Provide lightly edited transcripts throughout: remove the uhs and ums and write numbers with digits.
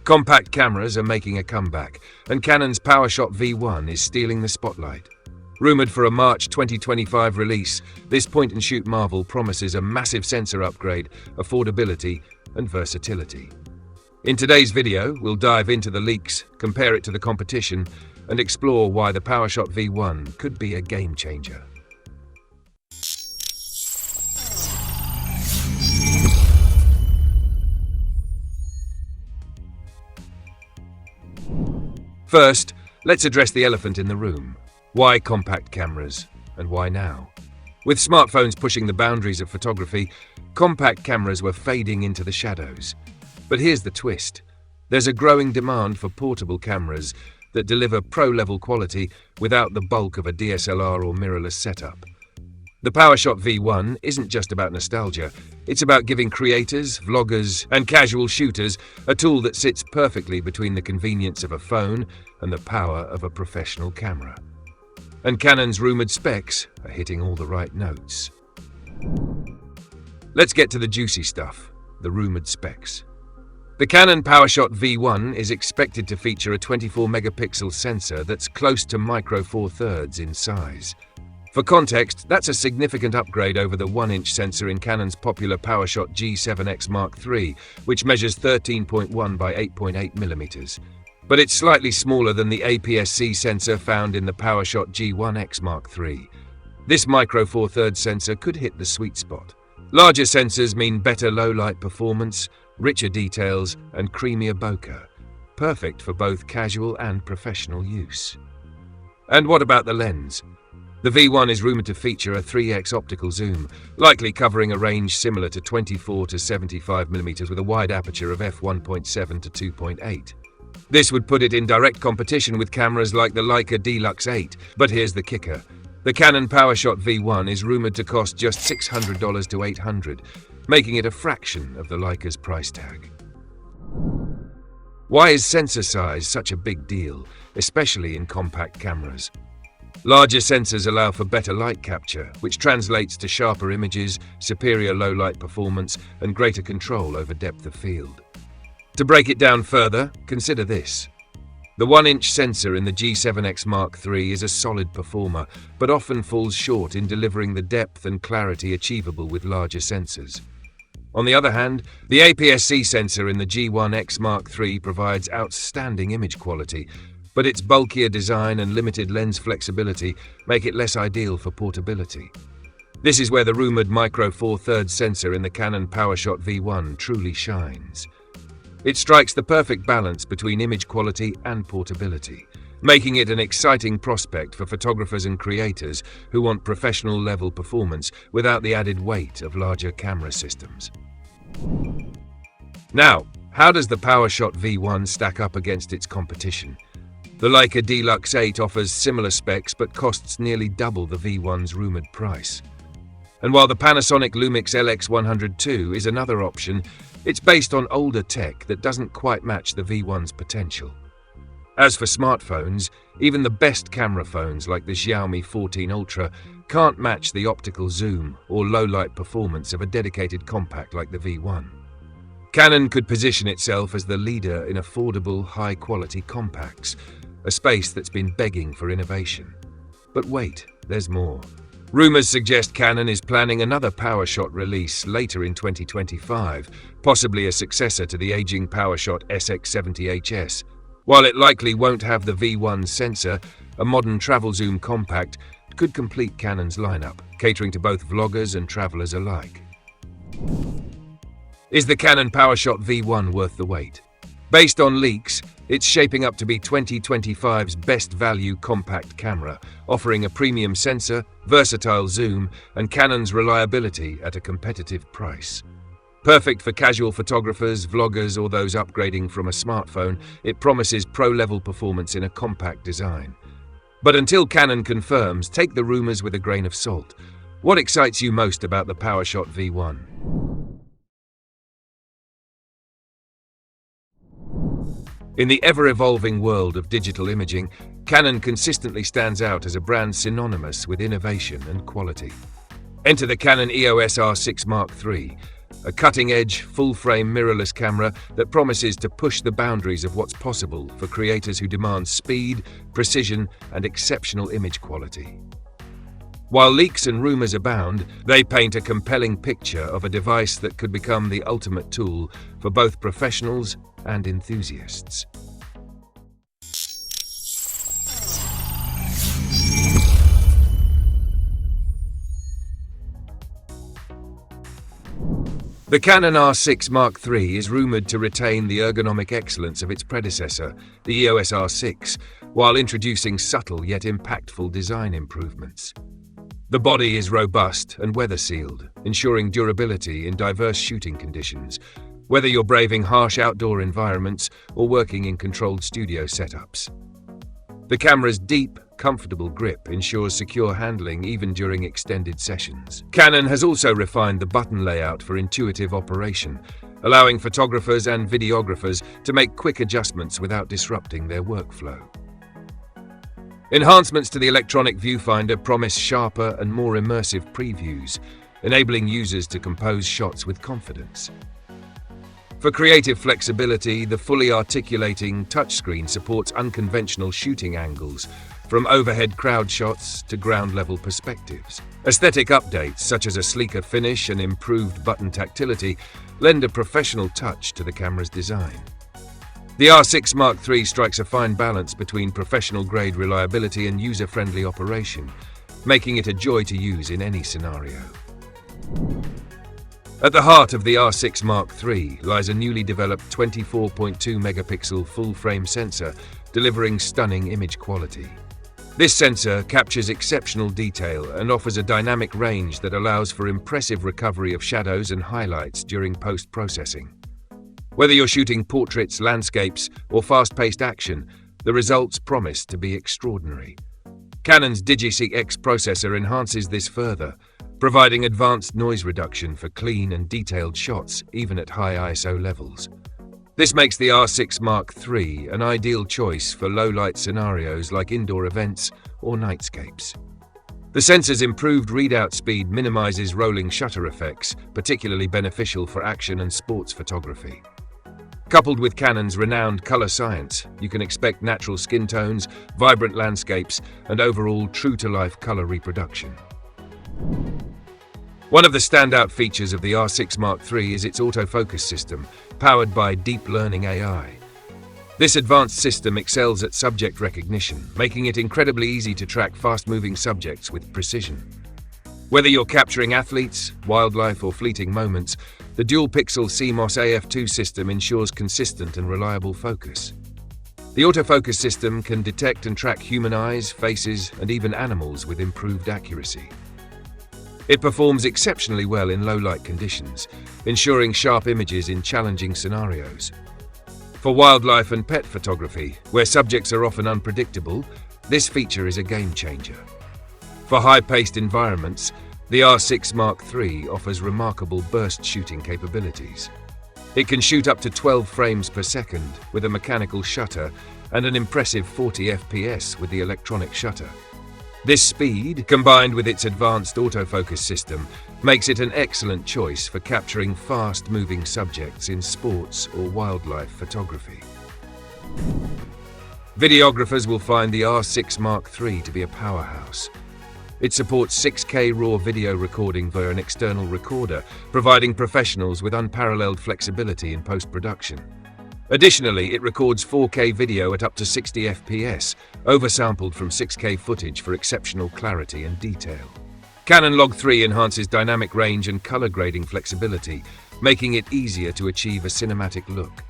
Compact cameras are making a comeback, and Canon's PowerShot V1 is stealing the spotlight. Rumored for a March 2025 release, this point-and-shoot marvel promises a massive sensor upgrade, affordability, and versatility. In today's video, we'll dive into the leaks, compare it to the competition, and explore why the PowerShot V1 could be a game-changer. First, let's address the elephant in the room. Why compact cameras, and why now? With smartphones pushing the boundaries of photography, compact cameras were fading into the shadows. But here's the twist. There's a growing demand for portable cameras that deliver pro-level quality without the bulk of a DSLR or mirrorless setup. The PowerShot V1 isn't just about nostalgia, it's about giving creators, vloggers, and casual shooters a tool that sits perfectly between the convenience of a phone and the power of a professional camera. And Canon's rumored specs are hitting all the right notes. Let's get to the juicy stuff, the rumored specs. The Canon PowerShot V1 is expected to feature a 24-megapixel sensor that's close to micro four thirds in size. For context, that's a significant upgrade over the 1-inch sensor in Canon's popular PowerShot G7X Mark III, which measures 13.1 by 8.8 millimeters. But it's slightly smaller than the APS-C sensor found in the PowerShot G1X Mark III. This micro four thirds sensor could hit the sweet spot. Larger sensors mean better low-light performance, richer details, and creamier bokeh, perfect for both casual and professional use. And what about the lens? The V1 is rumored to feature a 3x optical zoom, likely covering a range similar to 24 to 75 mm with a wide aperture of f1.7 to 2.8. This would put it in direct competition with cameras like the Leica Delux 8, but here's the kicker. The Canon PowerShot V1 is rumored to cost just $600 to $800, making it a fraction of the Leica's price tag. Why is sensor size such a big deal, especially in compact cameras? Larger sensors allow for better light capture, which translates to sharper images, superior low-light performance, and greater control over depth of field. To break it down further, consider this. The 1-inch sensor in the G7X Mark III is a solid performer, but often falls short in delivering the depth and clarity achievable with larger sensors. On the other hand, the APS-C sensor in the G1X Mark III provides outstanding image quality, but its bulkier design and limited lens flexibility make it less ideal for portability. This is where the rumored micro four thirds sensor in the Canon PowerShot V1 truly shines. It strikes the perfect balance between image quality and portability, making it an exciting prospect for photographers and creators who want professional-level performance without the added weight of larger camera systems. Now, how does the PowerShot V1 stack up against its competition? The Leica Delux 8 offers similar specs but costs nearly double the V1's rumored price. And while the Panasonic Lumix LX100 II is another option, it's based on older tech that doesn't quite match the V1's potential. As for smartphones, even the best camera phones like the Xiaomi 14 Ultra can't match the optical zoom or low-light performance of a dedicated compact like the V1. Canon could position itself as the leader in affordable, high-quality compacts, a space that's been begging for innovation. But wait, there's more. Rumors suggest Canon is planning another PowerShot release later in 2025, possibly a successor to the aging PowerShot SX70HS. While it likely won't have the V1 sensor, a modern travel zoom compact could complete Canon's lineup, catering to both vloggers and travelers alike. Is the Canon PowerShot V1 worth the wait? Based on leaks, it's shaping up to be 2025's best value compact camera, offering a premium sensor, versatile zoom, and Canon's reliability at a competitive price. Perfect for casual photographers, vloggers, or those upgrading from a smartphone, it promises pro-level performance in a compact design. But until Canon confirms, take the rumors with a grain of salt. What excites you most about the PowerShot V1? In the ever-evolving world of digital imaging, Canon consistently stands out as a brand synonymous with innovation and quality. Enter the Canon EOS R6 Mark III, a cutting-edge, full-frame mirrorless camera that promises to push the boundaries of what's possible for creators who demand speed, precision, and exceptional image quality. While leaks and rumors abound, they paint a compelling picture of a device that could become the ultimate tool for both professionals and enthusiasts. The Canon R6 Mark III is rumored to retain the ergonomic excellence of its predecessor, the EOS R6, while introducing subtle yet impactful design improvements. The body is robust and weather-sealed, ensuring durability in diverse shooting conditions, whether you're braving harsh outdoor environments or working in controlled studio setups. The camera's deep, comfortable grip ensures secure handling even during extended sessions. Canon has also refined the button layout for intuitive operation, allowing photographers and videographers to make quick adjustments without disrupting their workflow. Enhancements to the electronic viewfinder promise sharper and more immersive previews, enabling users to compose shots with confidence. For creative flexibility, the fully articulating touchscreen supports unconventional shooting angles, from overhead crowd shots to ground-level perspectives. Aesthetic updates, such as a sleeker finish and improved button tactility, lend a professional touch to the camera's design. The R6 Mark III strikes a fine balance between professional-grade reliability and user-friendly operation, making it a joy to use in any scenario. At the heart of the R6 Mark III lies a newly developed 24.2 megapixel full-frame sensor, delivering stunning image quality. This sensor captures exceptional detail and offers a dynamic range that allows for impressive recovery of shadows and highlights during post-processing. Whether you're shooting portraits, landscapes, or fast-paced action, the results promise to be extraordinary. Canon's Digiseek X processor enhances this further, providing advanced noise reduction for clean and detailed shots even at high ISO levels. This makes the R6 Mark III an ideal choice for low-light scenarios like indoor events or nightscapes. The sensor's improved readout speed minimizes rolling shutter effects, particularly beneficial for action and sports photography. Coupled with Canon's renowned color science, you can expect natural skin tones, vibrant landscapes, and overall true-to-life color reproduction. One of the standout features of the R6 Mark III is its autofocus system, powered by deep learning AI. This advanced system excels at subject recognition, making it incredibly easy to track fast-moving subjects with precision. Whether you're capturing athletes, wildlife, or fleeting moments, the dual-pixel CMOS AF2 system ensures consistent and reliable focus. The autofocus system can detect and track human eyes, faces, and even animals with improved accuracy. It performs exceptionally well in low-light conditions, ensuring sharp images in challenging scenarios. For wildlife and pet photography, where subjects are often unpredictable, this feature is a game-changer. For high-paced environments, the R6 Mark III offers remarkable burst shooting capabilities. It can shoot up to 12 frames per second with a mechanical shutter and an impressive 40 FPS with the electronic shutter. This speed, combined with its advanced autofocus system, makes it an excellent choice for capturing fast-moving subjects in sports or wildlife photography. Videographers will find the R6 Mark III to be a powerhouse. It supports 6K RAW video recording via an external recorder, providing professionals with unparalleled flexibility in post-production. Additionally, it records 4K video at up to 60 FPS, oversampled from 6K footage for exceptional clarity and detail. Canon Log 3 enhances dynamic range and color grading flexibility, making it easier to achieve a cinematic look.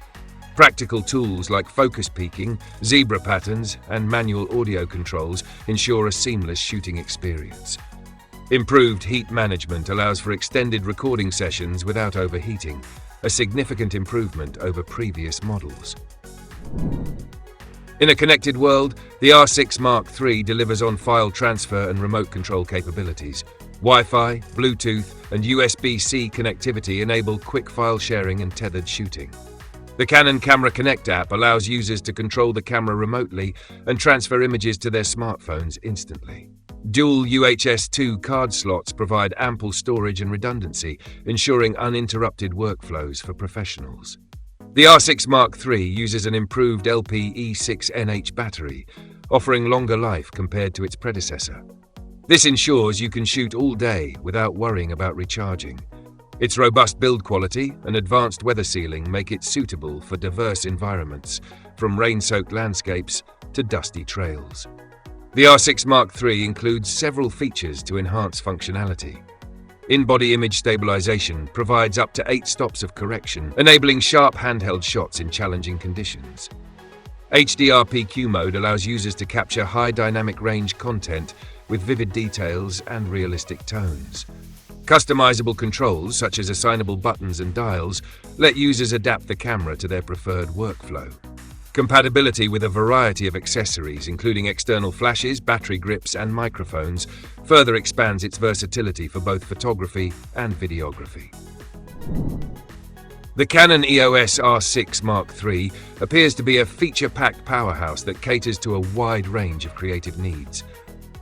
Practical tools like focus peaking, zebra patterns, and manual audio controls ensure a seamless shooting experience. Improved heat management allows for extended recording sessions without overheating, a significant improvement over previous models. In a connected world, the R6 Mark III delivers on file transfer and remote control capabilities. Wi-Fi, Bluetooth, and USB-C connectivity enable quick file sharing and tethered shooting. The Canon Camera Connect app allows users to control the camera remotely and transfer images to their smartphones instantly. Dual UHS-2 card slots provide ample storage and redundancy, ensuring uninterrupted workflows for professionals. The R6 Mark III uses an improved LPE6NH battery, offering longer life compared to its predecessor. This ensures you can shoot all day without worrying about recharging. Its robust build quality and advanced weather sealing make it suitable for diverse environments, from rain-soaked landscapes to dusty trails. The R6 Mark III includes several features to enhance functionality. In-body image stabilization provides up to 8 stops of correction, enabling sharp handheld shots in challenging conditions. HDR-PQ mode allows users to capture high dynamic range content with vivid details and realistic tones. Customizable controls, such as assignable buttons and dials, let users adapt the camera to their preferred workflow. Compatibility with a variety of accessories, including external flashes, battery grips, and microphones, further expands its versatility for both photography and videography. The Canon EOS R6 Mark III appears to be a feature-packed powerhouse that caters to a wide range of creative needs.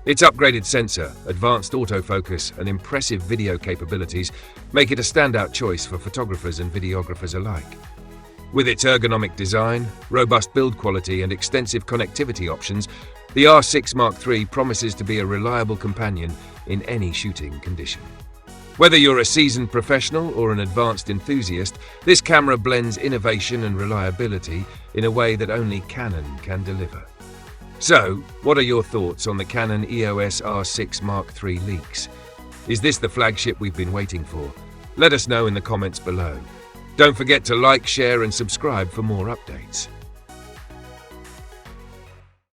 Its upgraded sensor, advanced autofocus, and impressive video capabilities make it a standout choice for photographers and videographers alike. With its ergonomic design, robust build quality, and extensive connectivity options, the R6 Mark III promises to be a reliable companion in any shooting condition. Whether you're a seasoned professional or an advanced enthusiast, this camera blends innovation and reliability in a way that only Canon can deliver. So, what are your thoughts on the Canon EOS R6 Mark III leaks? Is this the flagship we've been waiting for? Let us know in the comments below. Don't forget to like, share, and subscribe for more updates.